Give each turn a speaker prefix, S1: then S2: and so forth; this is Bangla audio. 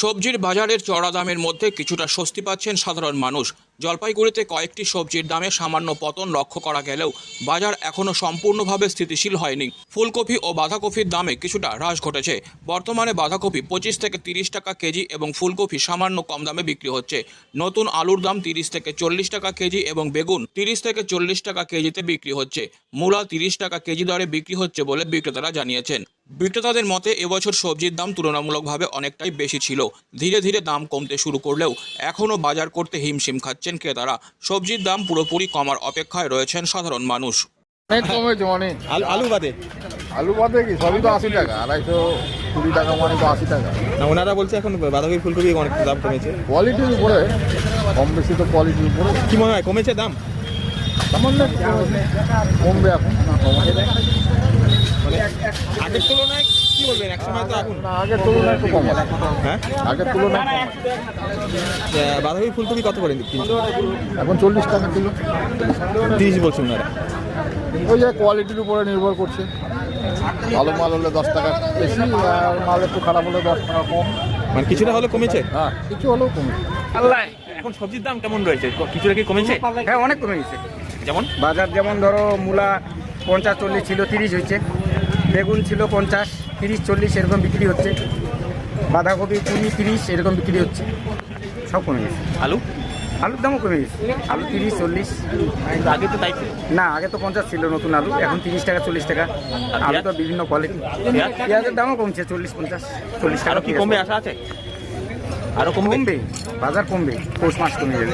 S1: সবজির বাজারের চড়া দামের মধ্যে কিছুটা স্বস্তি পাচ্ছেন সাধারণ মানুষ। জলপাইগুড়িতে কয়েকটি সবজির দামে সামান্য পতন লক্ষ্য করা গেলেও বাজার এখনও সম্পূর্ণভাবে স্থিতিশীল হয়নি। ফুলকপি ও বাঁধাকপির দামে কিছুটা হ্রাস ঘটেছে। বর্তমানে বাঁধাকপি 25 থেকে 30 টাকা কেজি এবং ফুলকপি সামান্য কম দামে বিক্রি হচ্ছে। নতুন আলুর দাম 30 থেকে 40 টাকা কেজি এবং বেগুন 30 থেকে 40 টাকা কেজিতে বিক্রি হচ্ছে। মূলা 30 টাকা কেজি দরে বিক্রি হচ্ছে বলে বিক্রেতারা জানিয়েছেন। বিক্রেতাদের মতে এবছর সবজির দাম তুলনামূলকভাবে অনেকটাই বেশি ছিল। ধীরে ধীরে দাম কমতে শুরু করলেও এখনও বাজার করতে হিমশিম খাচ্ছেন ক্রেতারা। সবজির দাম পুরোপুরি কমার অপেক্ষায় রয়েছেন সাধারণ মানুষ।
S2: অনেক কমেছে অনেক।
S3: আলু বাদে
S2: আলু বাদে কি সবই তো 80 টাকা, 220 টাকা মানে তো 80 টাকা।
S3: না, ওনারা বলছে এখন বাঁধাকপি ফুলকপি অনেক দাম কমেছে।
S2: কোয়ালিটির উপরে কম বেশি তো কোয়ালিটির উপরে।
S3: কি মনে হয় কমেছে দাম?
S2: সামান্য কমবে এখন,
S3: মানে আগের তুলনায় কি বলবেন? এক সময় তো এখন
S2: না আগের তুলনায় একটু কম আছে।
S3: হ্যাঁ,
S2: আগের তুলনায় কম আছে।
S3: বাঁধাকপি ফুলকপি কত করে কিনছে?
S2: এখন 40 টাকা কিলো।
S3: 30 বলছে ওনারা।
S2: ওই যে কোয়ালিটির উপরে নির্ভর করছে। ভালো মাল হলে 10 টাকা বেশি, আর মাল একটু খারাপ হলে 10 টাকা কম।
S3: মানে কিছুটা হলে কমেছে।
S2: হ্যাঁ, কিছু হলেও কমে।
S4: আল্লাহ
S3: এখন সবজির দাম কেমন রয়েছে? কিছুটা কি কমেছে?
S4: হ্যাঁ অনেক কমে গেছে।
S3: যেমন
S4: বাজার যেমন ধরো মূলা 50-40 ছিল, 30 হয়েছে। বেগুন ছিল 50, 30-40 এরকম বিক্রি হচ্ছে। বাঁধাকপি 20-30 এরকম বিক্রি হচ্ছে। সব কমে গেছে।
S3: আলু
S4: আলুর দামও কমে গেছে। আলু 30-40।
S3: আগে তো তাই ছিল।
S4: না আগে তো 50 ছিল নতুন আলু, এখন 30 টাকা 40 টাকা। আলু তো বিভিন্ন কোয়ালিটি।
S3: পেঁয়াজ?
S4: পেঁয়াজের দামও কমছে 40-50, 40 টাকা।
S3: আরো কি কমবে আশা আছে? আরো কমবে?
S4: কমবে, বাজার কমবে, পৌষ মাস কমে যাবে।